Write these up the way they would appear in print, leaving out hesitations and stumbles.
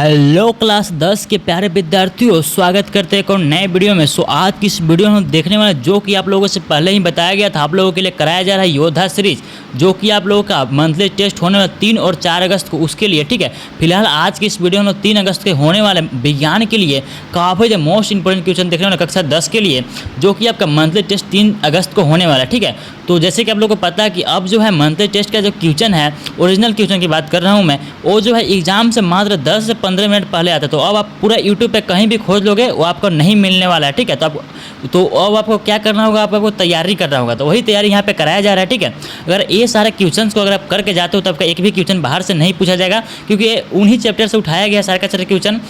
Hello class 10 के प्यारे विद्यार्थियों, स्वागत करते हैं एक और नए वीडियो में। आज की इस वीडियो में हम देखने वाले जो कि आप लोगों से पहले ही बताया गया था, आप लोगों के लिए कराया जा रहा है योद्धा सीरीज, जो कि आप लोगों का मंथली टेस्ट होने वाला 3 और 4 अगस्त को, उसके लिए ठीक है। फिलहाल आज की इस वीडियो में 3 अगस्त के होने वाले विज्ञान के लिए काफ़ी जो मोस्ट इंपोर्टेंट क्वेश्चन देखने वाले कक्षा 10 के लिए, जो कि आपका मंथली टेस्ट 3 अगस्त को होने वाला है, ठीक है। तो जैसे कि आप लोगों को पता है कि अब जो है मंथली टेस्ट का जो क्वेश्चन है, ओरिजिनल क्वेश्चन की बात कर रहा हूँ मैं, वो जो है एग्जाम से मात्र 10 से 15 मिनट पहले आता है। तो अब आप पूरा यूट्यूब पे कहीं भी खोज लोगे वो आपको नहीं मिलने वाला है, ठीक है। तो अब आपको क्या करना होगा, आपको तैयारी करना होगा। तो वही तैयारी यहाँ पे कराया जा रहा है, ठीक है। अगर ये सारे क्वेश्चंस को अगर आप करके जाते हो तो आपका एक भी क्वेश्चन बाहर से नहीं पूछा जाएगा, क्योंकि उन्हीं चैप्टर से उठाया गया सारे का सारे क्वेश्चन,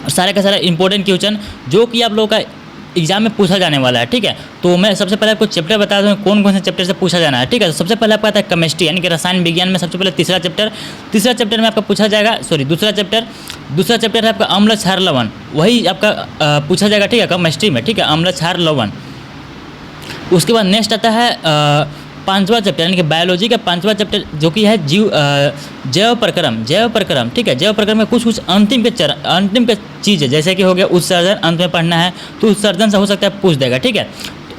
सारे का सारा इंपॉर्टेंट क्वेश्चन जो कि आप लोगों का एग्जाम में पूछा जाने वाला है, ठीक है। तो मैं सबसे पहले आपको चैप्टर बता दूं कौन कौन से चैप्टर से पूछा जाना है, ठीक है। तो सबसे पहले आपका आता है केमिस्ट्री, यानी कि रसायन विज्ञान में सबसे पहले तीसरा चैप्टर में आपका पूछा जाएगा, दूसरा चैप्टर है आपका अम्ल क्षार लवण, वही आपका पूछा जाएगा, ठीक है, केमिस्ट्री में, ठीक है, अम्ल क्षार लवण। उसके बाद नेक्स्ट आता है पांचवा चैप्टर, यानी कि बायोलॉजी का पांचवा चैप्टर, जो कि है जैव प्रक्रम, ठीक है। जैव प्रक्रम में कुछ अंतिम के चीज़ है, जैसे कि हो गया उत्सर्जन, अंत में पढ़ना है तो उत्सर्जन से हो सकता है पूछ देगा, ठीक है।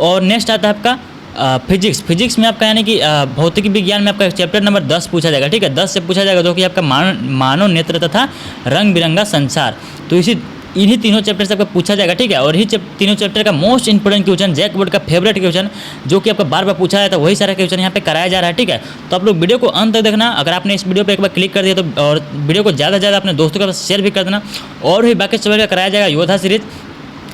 और नेक्स्ट आता है आपका फिजिक्स में आपका, यानी कि भौतिक विज्ञान में आपका चैप्टर नंबर 10 पूछा जाएगा, ठीक है, 10 से पूछा जाएगा, जो कि आपका मानव नेत्र तथा रंग बिरंगा संसार। तो इन्हीं तीनों चैप्टर से आपका पूछा जाएगा, ठीक है। और यही तीनों चैप्टर का most important question, JAC board का फेवरेट क्वेश्चन, जो कि आपका बार बार पूछा जाता है, वही सारा क्वेश्चन यहाँ पे कराया जा रहा है, ठीक है। तो आप लोग वीडियो को अंत तक देखना। अगर आपने इस वीडियो पे एक बार क्लिक कर दिया तो, और वीडियो को ज़्यादा से ज़्यादा अपने दोस्तों के पास शेयर भी कर देना। और भी बाकी सवाल कराया जाएगा योद्धा सीरीज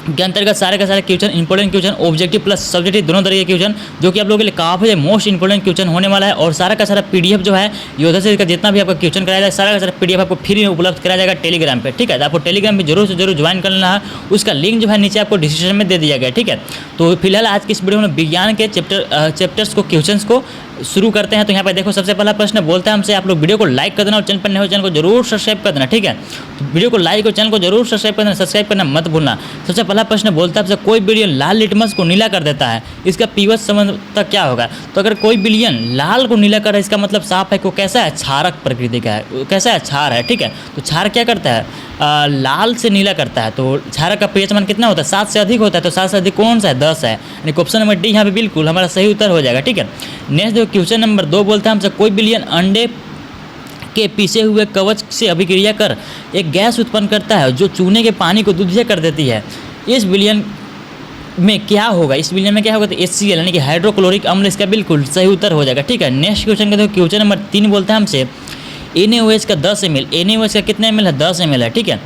के अंतर्गत सारे का सारे question, important question, objective plus subjective दोनों तरह के क्वेश्चन, जो कि आप लोगों के लिए काफ़ी मोस्ट इंपॉर्टेंट क्वेश्चन होने वाला है। और सारा का सारा पीडीएफ जो है योद्धा सीरीज का जितना भी आपका क्वेश्चन कराया जाए, सारा का सारा पीडीएफ आपको फ्री में उपलब्ध कराया जाएगा टेलीग्राम पे, ठीक है। तो आपको टेलीग्राम पे जरूर से जरूर ज्वाइन कर लेना है, उसका लिंक जो है नीचे आपको डिस्क्रिप्शन में दे दिया गया, ठीक है। तो फिलहाल आज की इस वीडियो में विज्ञान के चैप्टर्स को, क्वेश्चंस को शुरू करते हैं। तो यहाँ पर देखो, सबसे पहला प्रश्न बोलता है हमसे, आप लोग वीडियो को लाइक कर देना और चैनल पर नए हो चैनल को जरूर सब्सक्राइब कर देना, ठीक है। तो वीडियो को लाइक और चैनल को जरूर सब्सक्राइब कर देना, सब्सक्राइब करना मत भूलना। सबसे पहला प्रश्न बोलता है आपसे, कोई विलियन लाल लिटमस को नीला कर देता है, इसका पीवट संबंध क्या होगा। तो अगर कोई विलियन लाल को नीला कर, इसका मतलब साफ है को कैसा है, क्षारक प्रकृति का है, कैसा है, क्षार है, ठीक है। तो क्षार क्या करता है, लाल से नीला करता है। तो क्षारक का पीएच मान कितना होता है, 7 से अधिक होता है। तो 7 से अधिक कौन सा है, 10 है, यानी ऑप्शन नंबर डी यहाँ पे बिल्कुल हमारा सही उत्तर हो जाएगा, ठीक है। नेक्स्ट देखो, क्वेश्चन नंबर 2 बोलता है हमसे, कोई विलियन अंडे के पीसे हुए कवच से अभिक्रिया कर एक गैस उत्पन्न करता है, जो चूने के पानी को दूधिया कर देती है। इस विलियन में क्या होगा, इस विलियन में क्या होगा, तो HCl, यानी कि हाइड्रोक्लोरिक अम्ल, इसका बिल्कुल सही उत्तर हो जाएगा, ठीक है। नेक्स्ट क्वेश्चन का देखो, क्वेश्चन नंबर 3 बोलता है हमसे, NaOH का 10 ml, NaOH का कितना ml है, 10 ml है, ठीक है।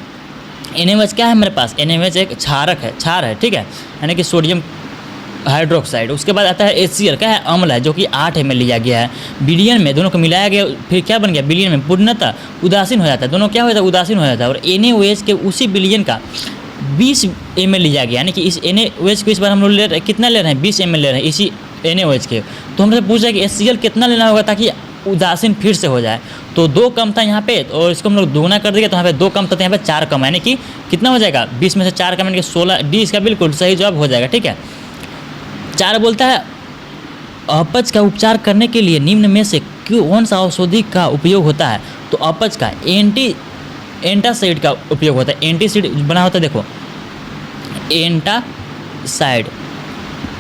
NaOH क्या है हमारे पास, NaOH एक क्षार है, ठीक है, यानी कि सोडियम हाइड्रोक्साइड। उसके बाद आता है HCl, क्या है, अम्ल है, जो कि 8 ml लिया गया है। विलियन में दोनों को मिलाया गया, फिर क्या बन गया, विलियन में पूर्णतः उदासीन हो जाता है, दोनों क्या हो जाता है, उदासीन हो जाता है। और NaOH के उसी विलियन का 20 ml लिया गया, यानी कि इस NaOH को इस बार हम लोग ले रहे हैं, कितना ले रहे हैं, 20 ml ले रहे हैं इसी NaOH के। तो हमसे पूछा है कि HCl कितना लेना होगा ताकि उदासीन फिर से हो जाए। तो 2 कम था यहाँ पे, और इसको हम लोग दोगुना कर देंगे, तो यहाँ पे 2 कम था, तो यहाँ पे 4 कम, यानी कि कितना हो जाएगा, 20 में से 4 कम, यानी कि 16, डी इसका बिल्कुल सही जवाब हो जाएगा, ठीक है। 4 बोलता है, अपच का उपचार करने के लिए निम्न में से कौन सा औषधि का उपयोग होता है। तो अपच का एंटासाइड का उपयोग होता है, एंटीसाइड बना होता है, देखो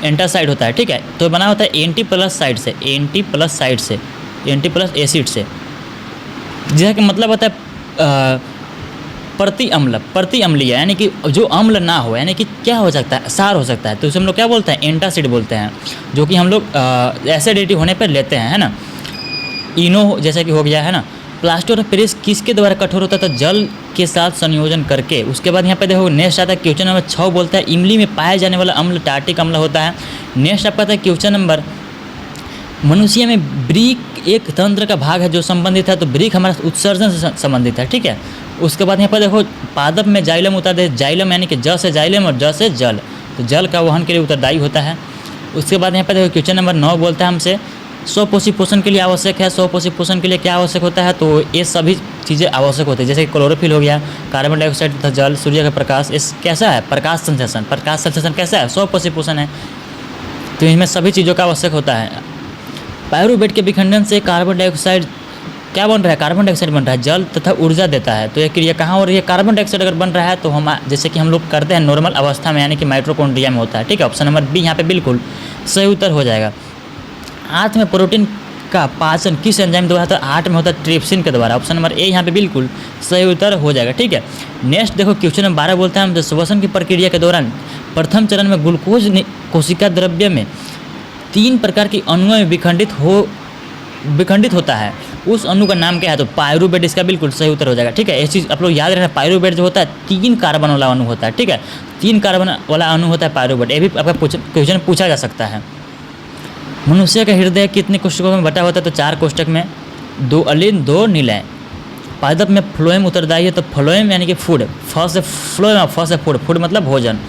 एंटासाइड होता है, ठीक है। तो बना होता है एंटी प्लस एसिड से, जिसका कि मतलब होता है प्रति अम्लीय, यानी कि जो अम्ल ना हो, यानी कि क्या हो सकता है, सार हो सकता है। तो उसे हम लोग क्या बोलते हैं, एंटासिड बोलते हैं, जो कि हम लोग एसिडिटी होने पर लेते हैं, है ना। इनो जैसे कि हो गया, है ना। प्लास्टर ऑफ पेरिस किसके द्वारा कठोर होता है, तो जल के साथ संयोजन करके। उसके बाद यहाँ पे देखो, नेक्स्ट आता है क्वेश्चन नंबर 6 बोलता है, इमली में पाया जाने वाला अम्ल टार्टिक अम्ल होता है। नेक्स्ट आपका आता है क्वेश्चन नंबर, मनुष्य में ब्रीक एक तंत्र का भाग है जो संबंधित है। तो ब्रीक हमारा उत्सर्जन से संबंधित है, ठीक है। उसके बाद यहाँ पर देखो, पादप में जाइलम होता है, जाइलम यानी कि ज से जाइलम और ज से जल, तो जल का वहन के लिए उत्तरदायी होता है। उसके बाद यहाँ पर देखो, क्वेश्चन नंबर 9 बोलता है हमसे, स्वपोषी पोषण के लिए आवश्यक है, स्वपोषी पोषण के लिए क्या आवश्यक होता है। तो ये सभी चीज़ें आवश्यक होती है, जैसे क्लोरोफिल हो गया, कार्बन डाइऑक्साइड तथा जल, सूर्य का प्रकाश, इस कैसा है, प्रकाश संश्लेषण कैसा है, स्वपोषी पोषण है। तो इसमें सभी चीज़ों का आवश्यक होता है। पायरुवेट के विखंडन से कार्बन डाइऑक्साइड क्या बन रहा है, कार्बन डाइऑक्साइड बन रहा है, जल तथा ऊर्जा देता है। तो ये क्रिया कहाँ हो रही है, कार्बन डाइऑक्साइड अगर बन रहा है तो हम जैसे कि हम लोग करते हैं नॉर्मल अवस्था में, यानी कि माइटोकॉन्ड्रिया में होता है। ठीक है, ऑप्शन नंबर बी यहाँ पे बिल्कुल सही उत्तर हो जाएगा। आंत में प्रोटीन का पाचन किस एंजाइम द्वारा होता है, आंत में होता है ट्रिप्सिन के द्वारा। ऑप्शन नंबर ए यहाँ पे बिल्कुल सही उत्तर हो जाएगा। ठीक है, नेक्स्ट देखो क्वेश्चन नंबर 12 बोलता है श्वसन की प्रक्रिया के दौरान प्रथम चरण में ग्लूकोज कोशिका द्रव्य में 3 प्रकार की अणुओं में विखंडित होता है, उस अणु का नाम क्या है, तो पायरूवेट इसका बिल्कुल सही उत्तर हो जाएगा। ठीक है, ये चीज़ आप लोग याद रखना, पायरूवेट जो होता है 3 कार्बन वाला अणु होता है। ठीक है, 3 कार्बन वाला अणु होता है पायरूवेट। ये भी आपका क्वेश्चन पूछा जा सकता है। मनुष्य का हृदय कितने कोष्ठकों में बटा होता है, तो 4 कोष्ठक में, 2 अलिन 2 निलय। पादप में फ्लोएम उत्तरदायी है, तो फ्लोएम यानी कि food, first phloem, first food, food मतलब भोजन।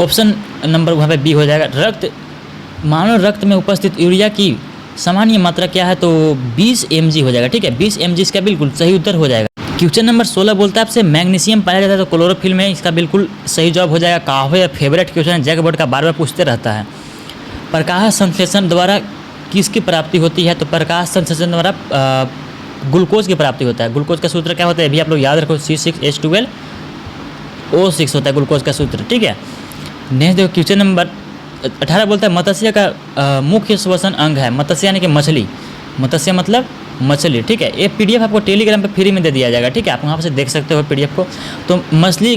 ऑप्शन नंबर वहाँ पे बी हो जाएगा। रक्त, मानव रक्त में उपस्थित यूरिया की सामान्य मात्रा क्या है, तो 20 mg हो जाएगा। ठीक है, 20 mg इसका बिल्कुल सही उत्तर हो जाएगा। क्वेश्चन नंबर 16 बोलता है आपसे मैग्नीशियम पाया जाता है, तो क्लोरोफिल में, इसका बिल्कुल सही जवाब हो जाएगा। काफी या फेवरेट क्वेश्चन है, जैक बोर्ड का बार बार पूछते रहता है। प्रकाश संश्लेषण द्वारा किसकी प्राप्ति होती है, तो प्रकाश संश्लेषण द्वारा ग्लूकोज की प्राप्ति होता है। ग्लूकोज का सूत्र क्या होता है, अभी आप लोग याद रखो, C6H12O6 होता है ग्लूकोज का सूत्र। ठीक है, नेक्स्ट देखो क्वेश्चन नंबर 18 बोलता है मत्स्य का मुख्य श्वसन अंग है, मत्स्य यानी कि मछली, मत्स्य मतलब मछली। ठीक है, ये PDF आपको टेलीग्राम पे फ्री में दे दिया जाएगा। ठीक है, आप वहाँ से देख सकते हो PDF को। तो मछली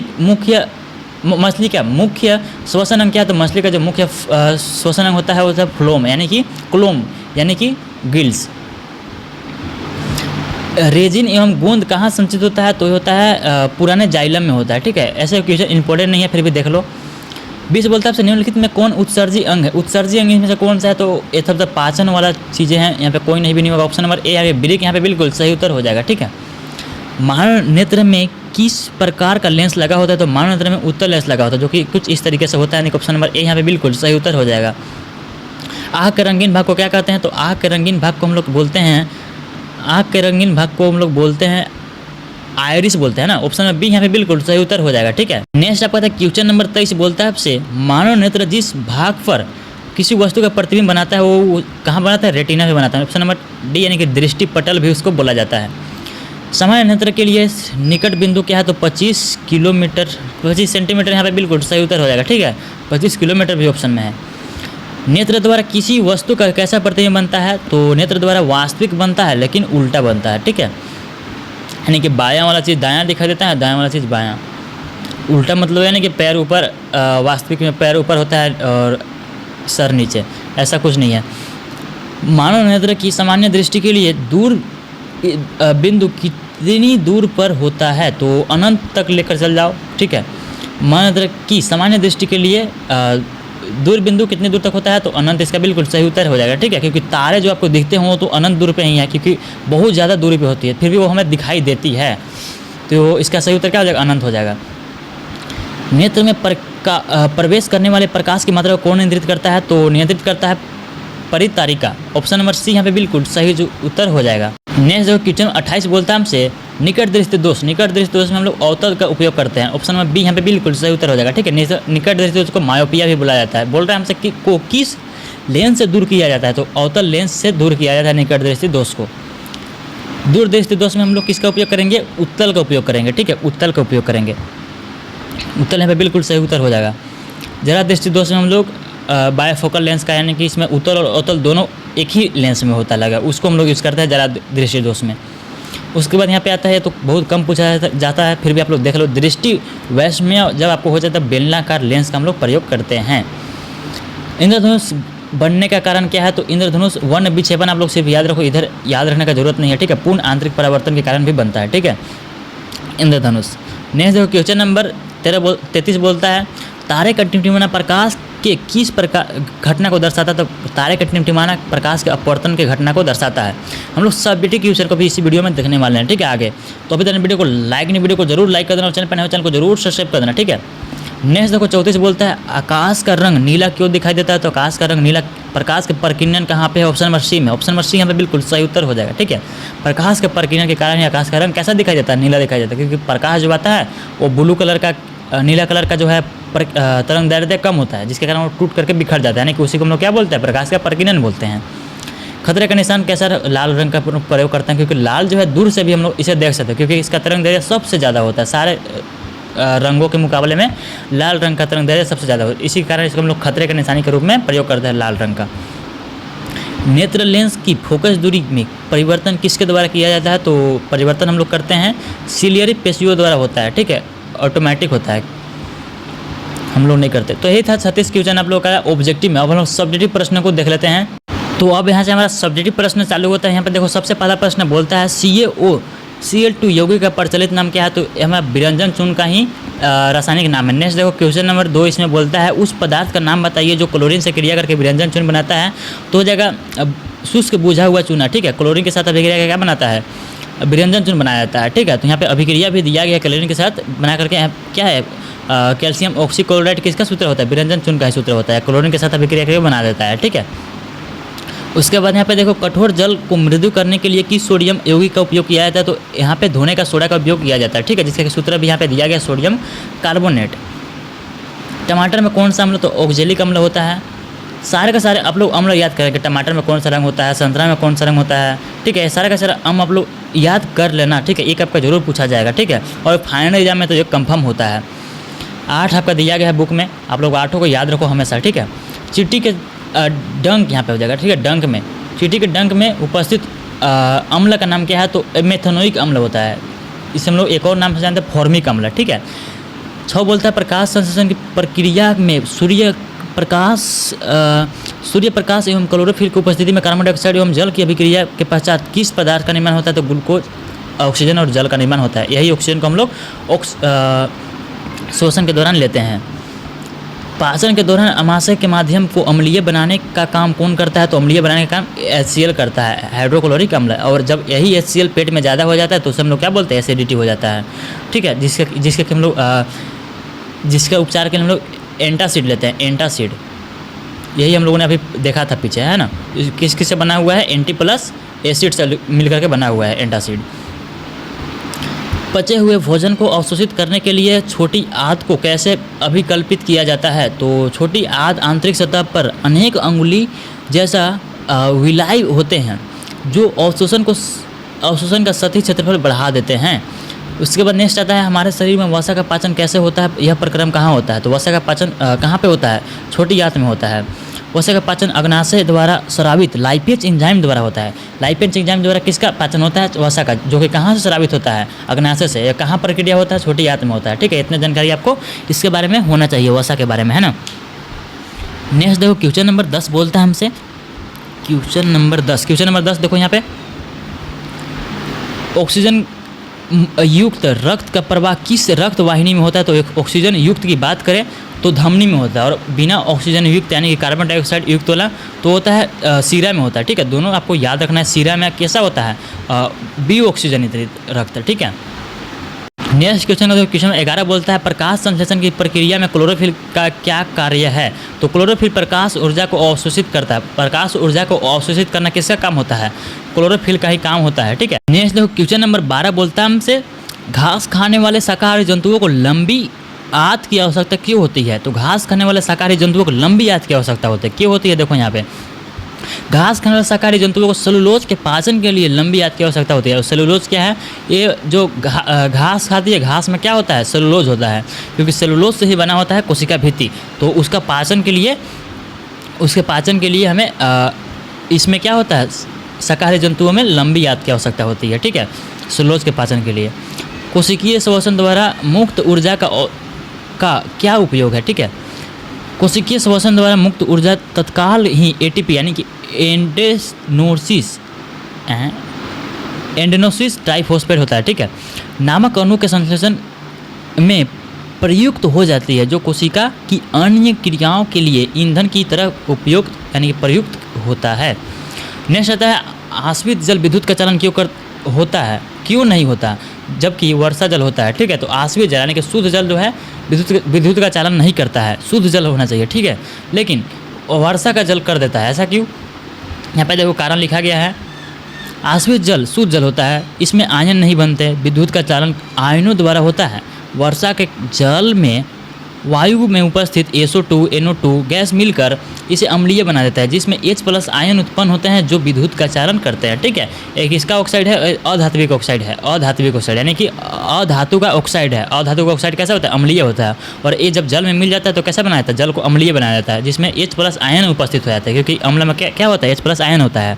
का मुख्य श्वसन अंग क्या है, तो मछली का जो मुख्य श्वसन अंग होता है वो होता है फ्लोम यानी कि क्लोम यानी कि गिल्स। रेजिन एवं गोंद कहाँ संचित होता है, तो ये होता है पुराने जाइलम में होता है। ठीक है, ऐसे क्वेश्चन इंपॉर्टेंट नहीं है, फिर भी देख लो। 20 बोलता है आपसे निम्नलिखित में कौन उत्सर्जी अंग है, उत्सर्जी अंग में से कौन सा है, तो ये सब पाचन वाला चीज़ें हैं, यहाँ पे कोई नहीं भी नहीं होगा। ऑप्शन नंबर ए आगे ब्रेक यहाँ पे बिल्कुल सही उत्तर हो जाएगा। ठीक है, मानव नेत्र में किस प्रकार का लेंस लगा होता है, तो मानव नेत्र में उत्तल लेंस लगा होता है, जो कि कुछ इस तरीके से होता है। ऑप्शन नंबर ए यहाँ पे बिल्कुल सही उत्तर हो जाएगा। आँख के रंगीन भाग को क्या कहते हैं, तो आँख के रंगीन भाग को हम लोग बोलते हैं, आँख के रंगीन भाग को हम लोग बोलते हैं आयरिस बोलते हैं ना। ऑप्शन नंबर बी यहाँ पे बिल्कुल सही उत्तर हो जाएगा। ठीक है, नेक्स्ट आपका था क्वेश्चन नंबर 23 बोलता है आपसे मानव नेत्र जिस भाग पर किसी वस्तु का प्रतिबिंब बनाता है वो कहाँ बनाता है, रेटिना में बनाता है। ऑप्शन नंबर डी यानी कि दृष्टि पटल भी उसको बोला जाता है। सामान्य नेत्र के लिए निकट बिंदु क्या है, तो 25 सेंटीमीटर यहाँ पे बिल्कुल सही उत्तर हो जाएगा। ठीक है, 25 किलोमीटर भी ऑप्शन में है। नेत्र द्वारा किसी वस्तु का कैसा प्रतिबिंब बनता है, तो नेत्र द्वारा वास्तविक बनता है लेकिन उल्टा बनता है। ठीक है, यानी कि बायां वाला चीज़ दायां दिखाई देता है, दायां वाला चीज़ बायां। उल्टा मतलब यानी कि पैर ऊपर, वास्तविक में पैर ऊपर होता है और सर नीचे, ऐसा कुछ नहीं है। मानव नेत्र की सामान्य दृष्टि के लिए दूर बिंदु कितनी दूर पर होता है, तो अनंत तक लेकर चल जाओ। ठीक है, मानव नेत्र की सामान्य दृष्टि के लिए दूर बिंदु कितनी दूर तक होता है, तो अनंत इसका बिल्कुल सही उत्तर हो जाएगा। ठीक है, क्योंकि तारे जो आपको दिखते हों तो अनंत दूर पे ही है, क्योंकि बहुत ज़्यादा दूरी पे होती है, फिर भी वो हमें दिखाई देती है, तो इसका सही उत्तर क्या हो जाएगा, अनंत हो जाएगा। नेत्र में प्रवेश करने वाले प्रकाश की मात्रा को कौन नियंत्रित करता है, तो नियंत्रित करता है परितारिका। ऑप्शन नंबर सी यहाँ पे बिल्कुल सही जो उत्तर हो जाएगा। नेक्स्ट जो क्वेश्चन 28 बोलता है हमसे निकट दृष्टि दोष, निकट दृष्टि दोष में हम लोग अवतल का उपयोग करते हैं। ऑप्शन नंबर बी यहाँ पे बिल्कुल सही उत्तर हो जाएगा। ठीक है, निकट दृष्टि दोष को मायोपिया भी बुलाया जाता है। बोल रहे हैं हमसे कि को किस लेंस से दूर किया जाता है, तो अवतल लेंस से दूर किया जाता है निकट दृष्टि दोष को। दूर दृष्टि दोष में हम लोग किसका उपयोग करेंगे, उत्तल का उपयोग करेंगे। ठीक है, उत्तल का उपयोग करेंगे, उत्तल यहाँ पे बिल्कुल सही उत्तर हो जाएगा। जरा दृष्टि दोष में हम लोग बायफोकल लेंस का, यानी कि इसमें उत्तल और अवतल दोनों एक ही लेंस में होता लगा, उसको हम लोग यूज़ करते हैं जरा दृष्टि दोष में। उसके बाद यहाँ पे आता है तो बहुत कम पूछा जाता है, फिर भी आप लोग देख लो। दृष्टि वैषम्य जब आपको हो जाता है बेलनाकार लेंस का हम लोग प्रयोग करते हैं। इंद्रधनुष बनने का कारण क्या है, तो इंद्रधनुष वर्ण विक्षेपण, आप लोग सिर्फ याद रखो, इधर याद रखने का जरूरत नहीं है। ठीक है, पूर्ण आंतरिक परावर्तन के कारण भी बनता है। ठीक है, इंद्रधनुष। नेक्स्ट देखो क्वेश्चन नंबर 33 बोलता है तारे का टिमटिमाना प्रकाश के किस प्रकार घटना को दर्शाता है, तो तारे का टिमटिमाना प्रकाश के अपवर्तन के घटना को दर्शाता है। हम लोग सब बीटी के यूजर को भी इसी वीडियो में देखने वाले हैं। ठीक है, आगे तो अभी तक वीडियो को लाइक नहीं, वीडियो को जरूर लाइक कर देना और चैनल पर नए हो चैनल को जरूर सब्सक्राइब कर देना। ठीक है, नेक्स्ट देखो 34 बोलता है आकाश का रंग नीला क्यों दिखाई देता है, तो आकाश का रंग नीला प्रकाश के प्रकीर्णन कहाँ पे है, ऑप्शन नंबर सी में। ऑप्शन नंबर सी यहाँ पे बिल्कुल सही उत्तर हो जाएगा। ठीक है, प्रकाश के प्रकीर्णन के कारण ही आकाश का रंग कैसा दिखाई देता है, नीला दिखाई देता है, क्योंकि प्रकाश जो आता है वो ब्लू कलर का, नीला कलर का जो है तरंग दैर्ध्य कम होता है, जिसके कारण वो टूट करके बिखर जाता है, यानी कि उसी को हम लोग क्या बोलते हैं, प्रकाश का प्रकीर्णन बोलते हैं। खतरे का निशान कैसा लाल रंग का प्रयोग करते हैं, क्योंकि लाल जो है दूर से भी हम लोग इसे देख सकते हैं, क्योंकि इसका तरंग दैर्ध्य सबसे ज़्यादा होता है। सारे रंगों के मुकाबले में लाल रंग का तरंग दैर्ध्य सबसे ज़्यादा होता है। इसी कारण इसको हम लोग खतरे के निशानी के रूप में प्रयोग करते हैं लाल रंग का। नेत्र लेंस की फोकस दूरी में परिवर्तन किसके द्वारा किया जाता है? तो परिवर्तन हम लोग करते हैं सिलियरी पेशियों द्वारा होता है, ठीक है, ऑटोमेटिक होता है, हम लोग नहीं करते। तो यही था 36 क्वेश्चन आप लोग का ऑब्जेक्टिव में। अब हम लोग सब्जेक्टिव प्रश्न को देख लेते हैं। तो अब यहाँ से हमारा सब्जेक्टिव प्रश्न चालू होता है। यहाँ पर देखो सबसे पहला प्रश्न बोलता है CaOCl2 यौगिक का प्रचलित नाम क्या है? तो हमारा विरंजन चूर्ण का ही रासायनिक नाम है। नेक्स्ट देखो क्वेश्चन नंबर 2, इसमें बोलता है उस पदार्थ का नाम बताइए जो क्लोरीन से क्रिया करके विरंजन चूर्ण बनाता है। तो हो जाएगा शुष्क बुझा हुआ चूना, ठीक है, क्लोरीन के साथ अभिक्रिया क्या बनाता है? विरंजन चूर्ण बनाया जाता है, ठीक है। तो यहाँ पे अभिक्रिया भी दिया गया है क्लोरीन के साथ बना करके, क्या है, कैल्शियम ऑक्सीक्लोराइड किसका सूत्र होता है? विरंजन चूर्ण का ही सूत्र होता है, क्लोरीन के साथ अभिक्रिया करके बना देता है, ठीक है। उसके बाद यहाँ पे देखो कठोर जल को मृदु करने के लिए किस सोडियम यौगिक का उपयोग किया जाता है? तो यहाँ पे धोने का सोडा का उपयोग किया जाता है, ठीक है, जिसका सूत्र भी यहाँ पे दिया गया सोडियम कार्बोनेट। टमाटर में कौन सा अम्ल? तो ऑक्जेलिक अम्ल होता है। सारे का सारे आप लोग अम्ल याद करेंगे, टमाटर में कौन सा रंग होता है, संतरा में कौन सा रंग होता है, ठीक है, सारे का सारा अम्ल आप लोग याद कर लेना, ठीक है, एक आपका जरूर पूछा जाएगा, ठीक है। और फाइनल एग्जाम में तो ये कंफर्म होता है। 8 आपका दिया गया है बुक में, आप लोग 8 को याद रखो हमेशा, ठीक है। चींटी के डंक यहाँ पे हो जाएगा, ठीक है, डंक में, चींटी के डंक में उपस्थित अम्ल का नाम क्या है? तो मेथनोइक अम्ल होता है। इसे हम लोग एक और नाम से जानते हैं फॉर्मिक अम्ल, ठीक है। 6 बोलता है प्रकाश संश्लेषण की प्रक्रिया में सूर्य प्रकाश एवं क्लोरोफिल की उपस्थिति में कार्बन डाइऑक्साइड एवं जल की अभिक्रिया के पश्चात किस पदार्थ का निर्माण होता है? तो ग्लूकोज, ऑक्सीजन और जल का निर्माण होता है। यही ऑक्सीजन को हम लोग श्वसन के दौरान लेते हैं। पाचन के दौरान अमाशय के माध्यम को अम्लीय बनाने का काम कौन करता है? तो अम्लीय बनाने का काम HCl करता है, हाइड्रोक्लोरिक अम्ल। और जब यही HCl पेट में ज़्यादा हो जाता है तो उसे हम लोग क्या बोलते हैं? एसिडिटी हो जाता है, ठीक है, जिसके हम लोग जिसका उपचार के लिए हम लोग एंटासिड लेते हैं, एंटासिड। यही हम लोगों ने अभी देखा था पीछे, है ना, किस से बना हुआ है? एंटी प्लस एसिड से मिलकर के बना हुआ है एंटासिड। पचे हुए भोजन को अवशोषित करने के लिए छोटी आंत को कैसे अभिकल्पित किया जाता है? तो छोटी आंत आंतरिक सतह पर अनेक अंगुली जैसा विलाई होते हैं जो अवशोषण का सतही क्षेत्रफल बढ़ा देते हैं। उसके बाद नेक्स्ट आता है हमारे शरीर में वसा का पाचन कैसे होता है? यह प्रक्रम कहाँ होता है? तो वसा का पाचन कहाँ पे होता है? छोटी आंत में होता है। वसा का पाचन अग्नाशय द्वारा स्रावित लाइपेज एंजाइम द्वारा होता है। लाइपेज एंजाइम द्वारा किसका पाचन होता है? वसा का, जो कि कहाँ से स्रावित होता है? अग्नाशय से। यह कहाँ प्रक्रिया होता है? छोटी आंत में होता है, ठीक है। इतनी जानकारी आपको इसके बारे में होना चाहिए, वसा के बारे में, है ना। नेक्स्ट देखो क्वेश्चन नंबर 10 बोलता है हमसे, क्वेश्चन नंबर 10 देखो यहाँ पे, ऑक्सीजन युक्त रक्त का प्रवाह किस रक्त वाहिनी में होता है? तो एक ऑक्सीजन युक्त की बात करें तो धमनी में होता है, और बिना ऑक्सीजन युक्त यानी कि कार्बन डाइऑक्साइड युक्त वाला तो होता है सीरा में होता है, ठीक है। दोनों आपको याद रखना है। सीरा में कैसा होता है? बी ऑक्सीजनित रक्त, ठीक है। नेक्स्ट क्वेश्चन है, क्वेश्चन 11 बोलता है प्रकाश संश्लेषण की प्रक्रिया में क्लोरोफिल का क्या कार्य है? तो क्लोरोफिल प्रकाश ऊर्जा को अवशोषित करता है। प्रकाश ऊर्जा को अवशोषित करना किसका काम होता है? क्लोरोफिल का ही काम होता है, ठीक है। नेक्स्ट देखो क्वेश्चन नंबर 12 बोलता है हमसे घास खाने वाले शाकाहारी जंतुओं को लंबी आंत की आवश्यकता क्यों होती है? तो घास खाने वाले शाकाहारी जंतुओं को लंबी आंत की आवश्यकता होती है, क्यों होती है? देखो यहाँ पे घास खाने वाले शाकाहारी जंतुओं को सेलुलोज के पाचन के लिए लंबी आंत की आवश्यकता होती है। और सेलुलोज क्या है? ये जो घास खाती है, घास में क्या होता है? सेलुलोज होता है, क्योंकि सेलुलोज से ही बना होता है कोशिका भित्ति। तो उसके पाचन के लिए हमें इसमें क्या होता है? शाकाहारी जंतुओं में लंबी आंत की आवश्यकता होती है, ठीक है, सेलुलोज के पाचन के लिए। कोशिकीय श्वसन द्वारा मुक्त ऊर्जा का क्या उपयोग है? ठीक है, कोशिकीय श्वसन द्वारा मुक्त ऊर्जा तत्काल ही एटीपी यानी कि एंडेनोसिस ट्राइफॉस्फेट होता है, ठीक है, नामक अणु के संश्लेषण में प्रयुक्त हो जाती है, जो कोशिका की अन्य क्रियाओं के लिए ईंधन की तरह उपयुक्त यानी कि प्रयुक्त होता है। नेक्स्ट आता है आश्रित जल विद्युत का चालन क्यों नहीं होता जबकि वर्षा जल होता है, ठीक है। तो आश्रित जल यानी कि शुद्ध जल जो है विद्युत का चालन नहीं करता है, शुद्ध जल होना चाहिए, ठीक है, लेकिन वर्षा का जल कर देता है। ऐसा क्यों? यहाँ पे देखो कारण लिखा गया है, आश्रित जल शुद्ध जल होता है, इसमें आयन नहीं बनते, विद्युत का चालन आयनों द्वारा होता है। वर्षा के जल में वायु में उपस्थित SO2 NO2 गैस मिलकर इसे अम्लीय बना देता है, जिसमें H+ आयन उत्पन्न होते हैं जो विद्युत का चालन करते हैं। ठीक है, एक इसका ऑक्साइड है, अधात्विक ऑक्साइड है, अधात्विक ऑक्साइड यानी कि अधातु का ऑक्साइड है। अधातु का ऑक्साइड कैसा होता है? अम्लीय होता है। और ये जब जल में मिल जाता है तो कैसा बनाया जाता है? जल को अम्लीय बनाया जाता है, जिसमें H+ आयन उपस्थित हो जाता है, क्योंकि अम्ल में क्या होता है? H+ आयन होता है,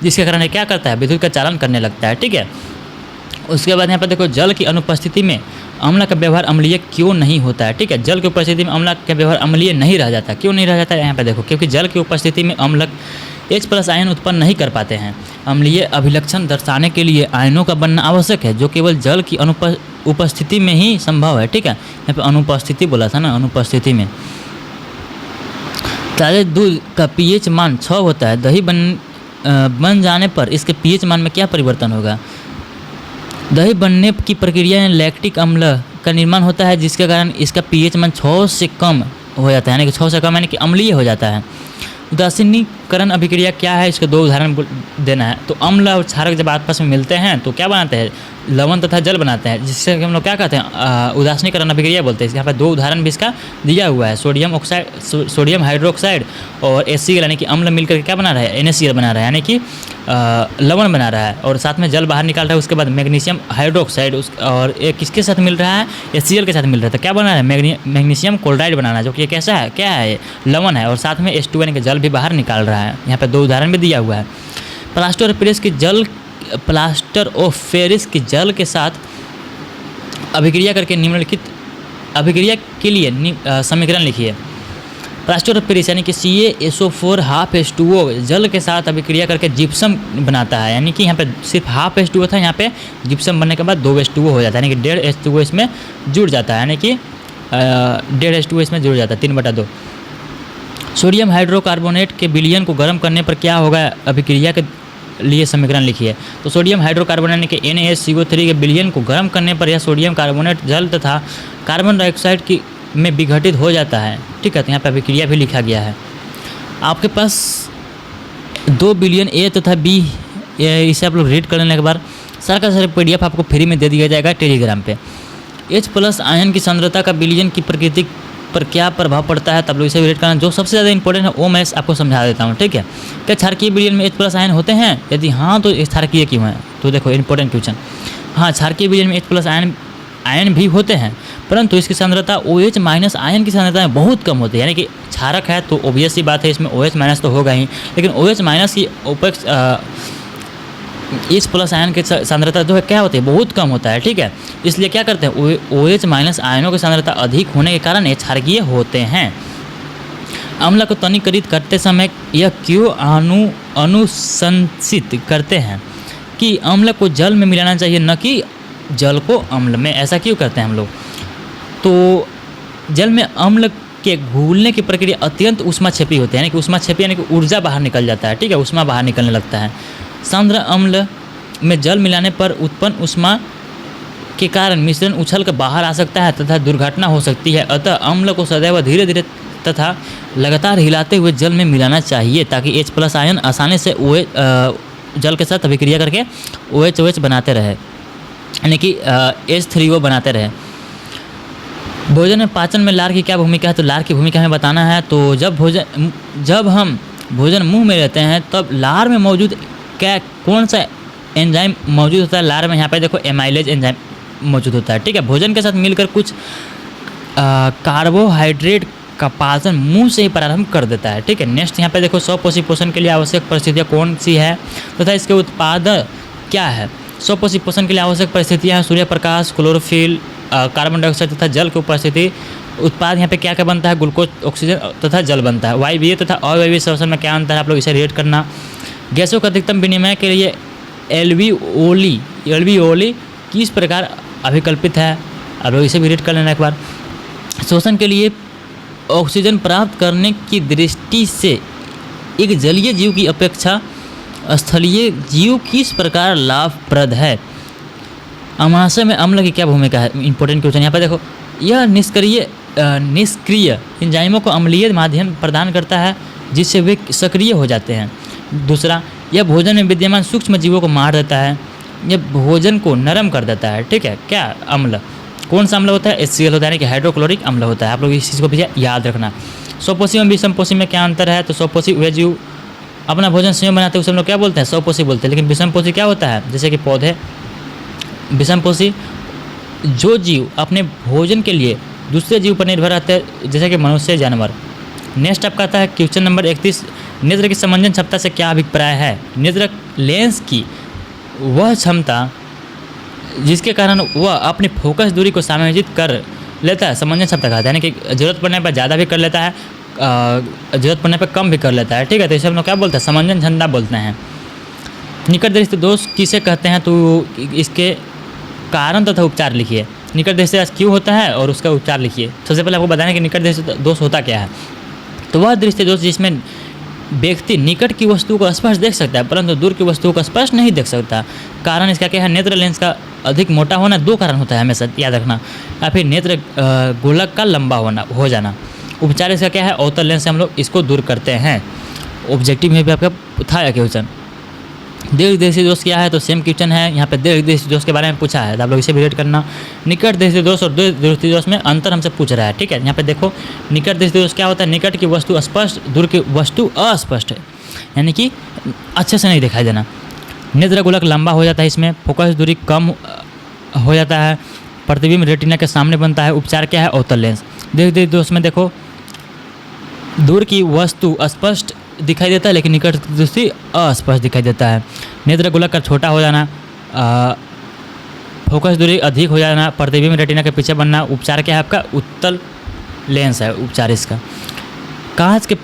जिसके कारण ये क्या करता है? विद्युत का चालन करने लगता है। ठीक है, उसके बाद यहाँ पर देखो जल की अनुपस्थिति में अम्ल का व्यवहार अम्लीय क्यों नहीं होता है। ठीक है, जल की उपस्थिति में अम्ल का व्यवहार अम्लीय नहीं रह जाता। क्यों नहीं रह जाता है? यहाँ पे देखो, क्योंकि जल की उपस्थिति में अम्ल H+ आयन उत्पन्न नहीं कर पाते हैं। अम्लीय अभिलक्षण दर्शाने के लिए आयनों का बनना आवश्यक है, जो केवल जल की उपस्थिति में ही संभव है। ठीक है, यहाँ पे अनुपस्थिति बोला था ना, अनुपस्थिति में। ताज़े दूध का pH मान 6 होता है। दही बन जाने पर इसके pH मान में क्या परिवर्तन होगा? दही बनने की प्रक्रिया में लैक्टिक अम्ल का निर्माण होता है, जिसके कारण इसका pH मान 6 से कम हो जाता है, यानी कि 6 से कम यानी कि अम्लीय हो जाता है। उदासीनीकरण अभिक्रिया क्या है? इसके 2 उदाहरण देना है। तो अम्ल और क्षारक जब आपस में मिलते हैं तो क्या बनाते हैं? लवण तथा जल बनाते हैं, जिससे हम लोग क्या कहते हैं? उदासीनीकरण अभिक्रिया बोलते हैं। यहाँ पर 2 उदाहरण भी इसका दिया हुआ है। सोडियम हाइड्रोक्साइड और HCl यानी कि अम्ल मिलकर क्या बना रहा है? NaCl बना रहा है, यानी कि लवण बना रहा है, और साथ में जल बाहर निकाल रहा है। उसके बाद मैग्नीशियम हाइड्रोक्साइड और ये किसके साथ मिल रहा है? HCl के साथ मिल रहा है। तो क्या बना रहा है? मैग्नीशियम क्लोराइड बनाना है, जो कि ये कैसा है? क्या है? ये लवण है, और साथ में H2 यानी कि जल भी बाहर निकाल रहा है। यहाँ पे 2 उदाहरण भी दिया हुआ है। प्लास्टर ऑफ पेरिस की जल के साथ अभिक्रिया करके निम्नलिखित अभिक्रिया के लिए समीकरण लिखिए। प्लास्टर ऑफ पेरिस यानी कि CaSO4 हाफ H2O जल के साथ अभिक्रिया करके जिप्सम बनाता है, यानी कि यहाँ पे सिर्फ हाफ H2O था, यहाँ पे जिप्सम बनने के बाद 2 H2O हो जाता है, यानी कि 1.5 H2O इसमें जुड़ जाता है, यानी कि 1.5 H2O इसमें जुड़ जाता है, 3/2। सोडियम हाइड्रोकार्बोनेट के विलयन को गर्म करने पर क्या होगा? अभिक्रिया के लिए समीकरण लिखिए। तो सोडियम हाइड्रोकार्बोनेट यानी कि NaCO3 के विलयन को गर्म करने पर यह सोडियम कार्बोनेट जल तथा कार्बन डाइऑक्साइड की में विघटित हो जाता है। ठीक है, तो यहाँ पर अभिक्रिया भी लिखा गया है। आपके पास 2 बिलियन A तथा B, इसे आप लोग रीड कर लेने के बाद सारा का सारा PDF आपको फ्री में दे दिया जाएगा टेलीग्राम पे। H+ आयन की सांद्रता का विलयन की प्रकृति पर क्या प्रभाव पड़ता है, तब लोग इसे रीड करना। जो सबसे ज़्यादा इंपॉर्टेंट है वो मैं आपको समझा देता हूँ। ठीक है, क्या क्षारकीय विलयन में H+ आयन होते हैं? यदि हाँ तो क्षारकीय क्यों है? तो देखो इंपॉर्टेंट क्वेश्चन। हाँ, क्षारकीय विलयन में H+ आयन भी होते हैं, परंतु इसकी सांद्रता OH- आयन की सांद्रता में बहुत कम होती है। यानी कि क्षारक है तो ऑब्वियस सी बात है इसमें OH- तो होगा ही, लेकिन OH- की उपेक्ष H+ आयन की सांद्रता जो है क्या होती है? बहुत कम होता है। ठीक है, इसलिए क्या करते हैं? OH- आयनों की सांद्रता अधिक होने के कारण ये क्षारकीय होते हैं। अम्ल को तनिकरित करते समय यह क्यों अनुशंसित करते हैं कि अम्ल को जल में मिलाना चाहिए, न कि जल को अम्ल में? ऐसा क्यों करते हैं हम लोग? तो जल में अम्ल के घुलने की प्रक्रिया अत्यंत ऊष्माक्षेपी होती है, यानी कि ऊष्माक्षेपी यानी कि ऊर्जा बाहर निकल जाता है। ठीक है, ऊष्मा बाहर निकलने लगता है। सांद्र अम्ल में जल मिलाने पर उत्पन्न ऊष्मा के कारण मिश्रण उछल कर बाहर आ सकता है तथा दुर्घटना हो सकती है। अतः अम्ल को सदैव धीरे धीरे तथा लगातार हिलाते हुए जल में मिलाना चाहिए, ताकि H+ आयन आसानी से जल के साथ अभिक्रिया करके OH बनाते रहे, यानी कि H3O बनाते रहे। भोजन में पाचन में लार की क्या भूमिका है? तो लार की भूमिका हमें बताना है। तो जब हम भोजन मुंह में लेते हैं तब लार में मौजूद कौन सा एंजाइम मौजूद होता है? लार में यहाँ पे देखो एमाइलेज एंजाइम मौजूद होता है। ठीक है, भोजन के साथ मिलकर कुछ कार्बोहाइड्रेट का पाचन मुंह से ही प्रारंभ कर देता है। ठीक है, नेक्स्ट यहाँ पे देखो स्वपोषी पोषण के लिए आवश्यक परिस्थितियाँ कौन सी है तथा इसके उत्पाद क्या है? स्वपोषी पोषण के लिए आवश्यक परिस्थितियाँ हैं Surya Prakash, chlorophyll, carbon dioxide तथा जल की उपस्थिति। उत्पाद यहाँ पे क्या क्या बनता है? ग्लूकोज, ऑक्सीजन तथा जल बनता है। वायवीय तथा अवायवीय श्वसन में क्या अंतर है? आप लोग इसे रेट करना। गैसों का अधिकतम विनिमय के लिए एल्वियोली किस प्रकार अभिकल्पित है? आप लोग इसे भी रेट कर लेना एक बार। श्वसन के लिए ऑक्सीजन प्राप्त करने की दृष्टि से एक जलीय जीव की अपेक्षा स्थलीय जीव किस प्रकार लाभप्रद है? अमाशय में अम्ल की क्या भूमिका है? इंपॉर्टेंट क्वेश्चन यहाँ पर देखो। यह निष्क्रिय एंजाइमों को अम्लीय माध्यम प्रदान करता है, जिससे वे सक्रिय हो जाते हैं। दूसरा, यह भोजन में विद्यमान सूक्ष्म जीवों को मार देता है। यह भोजन को नरम कर देता है। ठीक है, क्या? अम्ल। कौन सा अम्ल होता है? HCl होता है, यानी कि हाइड्रोक्लोरिक अम्ल होता है। आप लोग इस चीज़ को भी याद रखना। स्वपोषी एवं विषमपोषी में क्या अंतर है? तो स्वपोषी वे जीव अपना भोजन स्वयं बनाते हैं, उसे हम लोग क्या बोलते हैं? स्वपोषी बोलते हैं। लेकिन विषमपोषी क्या होता है? जैसे कि पौधे। विषमपोषी जो जीव अपने भोजन के लिए दूसरे जीव पर निर्भर रहते हैं, जैसे कि मनुष्य, जानवर। नेक्स्ट आपका आता है क्वेश्चन नंबर 31, नेत्र की समंजन क्षमता से क्या अभिप्राय है? नेत्र लेंस की वह क्षमता जिसके कारण वह अपनी फोकस दूरी को समायोजित कर लेता है, समंजन क्षमता कहते हैं, यानी कि जरूरत पड़ने पर ज़्यादा भी कर लेता है, जरूरत पड़ने पर कम भी कर लेता है। ठीक है, तो इसे हम लोग क्या बोलते हैं? समंजन क्षमता बोलते हैं। निकट दृष्टि दोष किसे कहते हैं? तो इसके कारण तथा उपचार लिखिए। निकट दृष्टि दोष क्यों होता है और उसका उपचार लिखिए। सबसे पहले आपको बताना कि निकट दृष्टि दोष होता क्या है। तो वह दृष्टि दोष जिसमें व्यक्ति निकट की वस्तु को स्पष्ट देख सकता है परंतु दूर की वस्तु को स्पष्ट नहीं देख सकता। कारण इसका क्या है? नेत्र लेंस का अधिक मोटा होना। दो कारण होता है, हमेशा याद रखना। या फिर नेत्र गोलक का लंबा हो जाना। उपचार इसका क्या है? अवतल लेंस से हम लोग इसको दूर करते हैं। ऑब्जेक्टिव में भी आपका था क्वेश्चन। दीर्घदृष्टि दोष क्या है? तो सेम क्वेश्चन है, यहाँ पे दीर्घदृष्टि दोष के बारे में पूछा है, तो आप लोग इसे भी रीड करना। निकट दृष्टि दोष और दीर्घदृष्टि दोष में अंतर हमसे पूछ रहा है। ठीक है, यहाँ पे देखो निकट दृष्टि दोष क्या होता है? निकट की वस्तु स्पष्ट, दूर की वस्तु अस्पष्ट है, यानी कि अच्छे से नहीं दिखाई देना। नेत्र गोलक लंबा हो जाता है, इसमें फोकस दूरी कम हो जाता है, प्रतिबिंब रेटिना के सामने बनता है। उपचार क्या है? अवतल लेंस। दीर्घदृष्टि दोष में देखो दूर की वस्तु स्पष्ट दिखाई देता है लेकिन निकट दृष्टि अस्पष्ट दिखाई देता है। नेत्र गोलक का छोटा हो जाना, फोकस दूरी अधिक हो जाना, प्रतिबिंब रेटिना के पीछे बनना। उपचार क्या है आपका? उत्तल लेंस है उपचार इसका। कांच के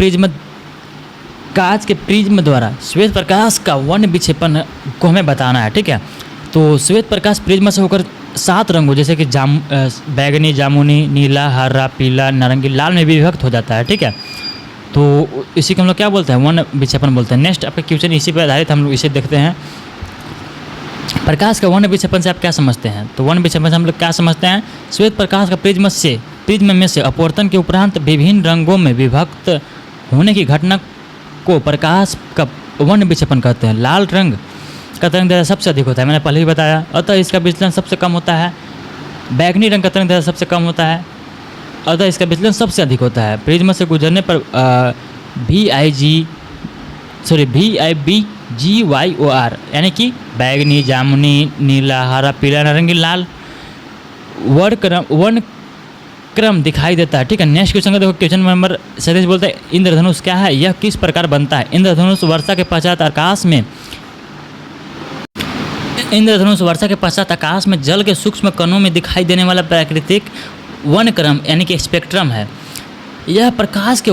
प्रिज्म द्वारा श्वेत प्रकाश का वर्ण विक्षेपण को हमें बताना है। ठीक है, तो श्वेत प्रकाश प्रिज्म से होकर 7 रंगों जैसे कि बैगनी, जामुनी, नीला, हरा, पीला, नारंगी, लाल में भी विभक्त हो जाता है। ठीक है, तो इसी को हम लोग क्या बोलते हैं? वर्ण विक्षेपण बोलते हैं। नेक्स्ट आपका क्वेश्चन इसी पर आधारित हम लोग इसे देखते हैं। प्रकाश का वर्ण विक्षेपण से आप क्या समझते हैं? तो वर्ण विक्षेपण से हम लोग क्या समझते हैं? श्वेत प्रकाश का प्रिज्म में से अपवर्तन के उपरांत विभिन्न रंगों में विभक्त होने की घटना को प्रकाश का वर्ण विक्षेपण कहते हैं। लाल रंग का तरंग दैर्ध्य सबसे अधिक होता है, मैंने पहले ही बताया, अतः इसका विचलन सबसे कम होता है। बैगनी रंग का तरंग दैर्ध्य सबसे कम होता है, अतः इसका विचलन सबसे अधिक होता है। प्रिज्म से गुजरने पर VIBGYOR यानी कि बैगनी, जामुनी, नीला, हरा, पीला, नारंगी, लाल वर्ण क्रम दिखाई देता है। ठीक है, नेक्स्ट क्वेश्चन का देखो क्वेश्चन नंबर 37 बोलता है इंद्रधनुष क्या है? यह किस प्रकार बनता है? इंद्रधनुष वर्षा के पश्चात आकाश में जल के सूक्ष्म कणों में दिखाई देने वाला प्राकृतिक वर्ण क्रम यानी कि स्पेक्ट्रम है। यह प्रकाश के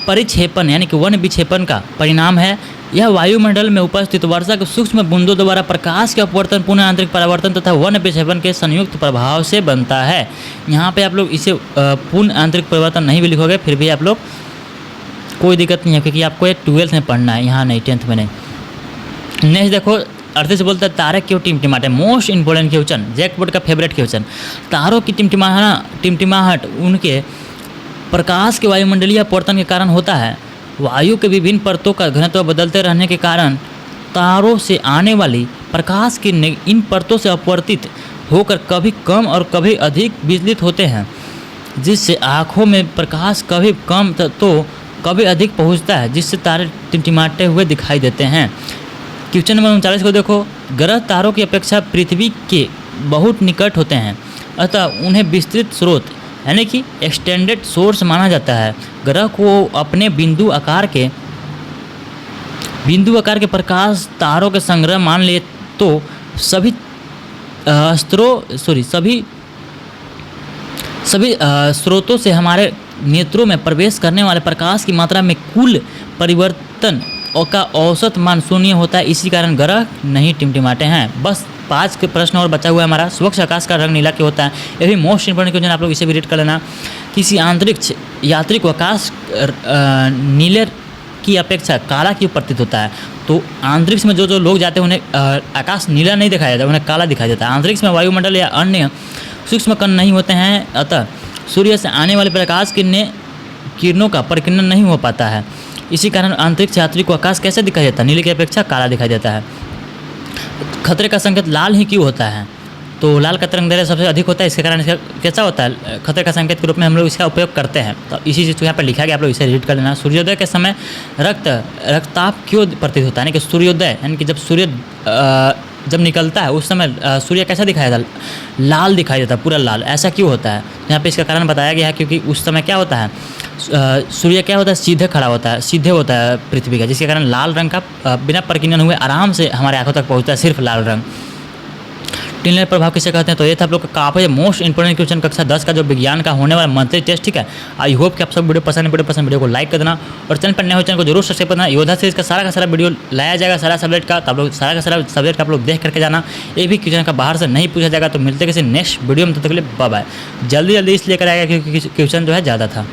परिक्षेपण यानी कि वर्ण विक्षेपण का परिणाम है। यह वायुमंडल में उपस्थित वर्षा के सूक्ष्म बूंदों द्वारा प्रकाश के अपवर्तन, पुनः आंतरिक परावर्तन तथा वर्ण विक्षेपण के संयुक्त प्रभाव से बनता है। यहाँ पे आप लोग इसे पूर्ण आंतरिक परिवर्तन नहीं भी लिखोगे फिर भी आप लोग कोई दिक्कत नहीं है, क्योंकि आपको ये 12th में पढ़ना है, यहाँ नहीं 10th में नहीं। नेक्स्ट देखो 38 बोलता है तारे क्यों टिमटिमाते? मोस्ट इंपॉर्टेंट क्वेश्चन, जैकपॉट का फेवरेट क्वेश्चन। तारों की टिमटिमाहट उनके प्रकाश के वायुमंडलीय अपवर्तन के कारण होता है। वायु के विभिन्न परतों का घनत्व बदलते रहने के कारण तारों से आने वाली प्रकाश की इन परतों से अपवर्तित होकर कभी कम और कभी अधिक विचलित होते हैं, जिससे आँखों में प्रकाश कभी कम तो कभी अधिक पहुँचता है, जिससे तारे टिमटिमाते हुए दिखाई देते हैं। क्वेश्चन नंबर 39 को देखो, ग्रह तारों की अपेक्षा पृथ्वी के बहुत निकट होते हैं, अतः उन्हें विस्तृत स्रोत यानी कि एक्सटेंडेड सोर्स माना जाता है। ग्रह को अपने बिंदु आकार के प्रकाश तारों के संग्रह मान लिए तो सभी स्रोतों से हमारे नेत्रों में प्रवेश करने वाले प्रकाश की मात्रा में कुल परिवर्तन का औसत मान शून्य होता है। इसी कारण ग्रह नहीं टिमटिमाते हैं। बस 5 के प्रश्न और बचा हुआ है हमारा। स्वच्छ आकाश का रंग नीला क्यों होता है? ये भी मोस्ट इंपोर्टेंट क्वेश्चन, आप लोग इसे भी रीड कर लेना। किसी अंतरिक्ष यात्री को आकाश नीले की अपेक्षा काला क्यों प्रतीत होता है? तो अंतरिक्ष में जो लोग जाते हैं उन्हें आकाश नीला नहीं दिखाया जाता, उन्हें काला दिखाई देता है। अंतरिक्ष में वायुमंडल या अन्य सूक्ष्म कण नहीं होते हैं, अतः सूर्य से आने वाले प्रकाश किरणों का परिकीर्णन नहीं हो पाता है। इसी कारण अंतरिक्ष यात्री को आकाश कैसे दिखाई देता है? नीले की अपेक्षा काला दिखाई देता है। खतरे का संकेत लाल ही क्यों होता है? तो लाल का तरंग दैर्ध्य सबसे अधिक होता है, इसके कारण इसका कैसा होता है, खतरे का संकेत के रूप में हम लोग इसका उपयोग करते हैं। तो इसी चीज़ को यहाँ पर लिखा गया, आप लोग इसे रीड कर लेना। सूर्योदय के समय रक्तताप क्यों प्रतीत होता है, यानी कि सूर्योदय यानी कि जब सूर्य जब निकलता है उस समय सूर्य कैसा दिखाई देता है, लाल दिखाई देता है, पूरा लाल। ऐसा क्यों होता है, यहाँ पे इसका कारण बताया गया है, क्योंकि उस समय क्या होता है, सूर्य क्या होता है, सीधे खड़ा होता है, सीधे होता है पृथ्वी का, जिसके कारण लाल रंग का बिना प्रकीर्णन हुए आराम से हमारे आंखों तक पहुँचता है सिर्फ लाल रंग। टिन लेयर प्रभाव किसे कहते हैं, तो ये था आप लोग का काफ़ी मोस्ट इंपोर्टेंट क्वेश्चन कक्षा 10 का जो विज्ञान का होने वाला मंथली टेस्ट, ठीक है। आई होप कि आप सब वीडियो पसंद है, वीडियो को लाइक कर देना और चैनल पर नए हो चैनल को जरूर सब्सक्राइब करना। योद्धा सीरीज का सारा वीडियो लाया जाएगा, सारा सब्जेक्ट का, तो आप लोग सारा सब्जेक्ट का आप लोग देख करके जाना। एक भी क्वेश्चन का बाहर से नहीं पूछा जाएगा। तो मिलते किसी नेक्स्ट वीडियो में, तब तक के लिए बाय बाय। जल्दी इसलिए कराएगा क्योंकि क्वेश्चन जो है ज़्यादा था।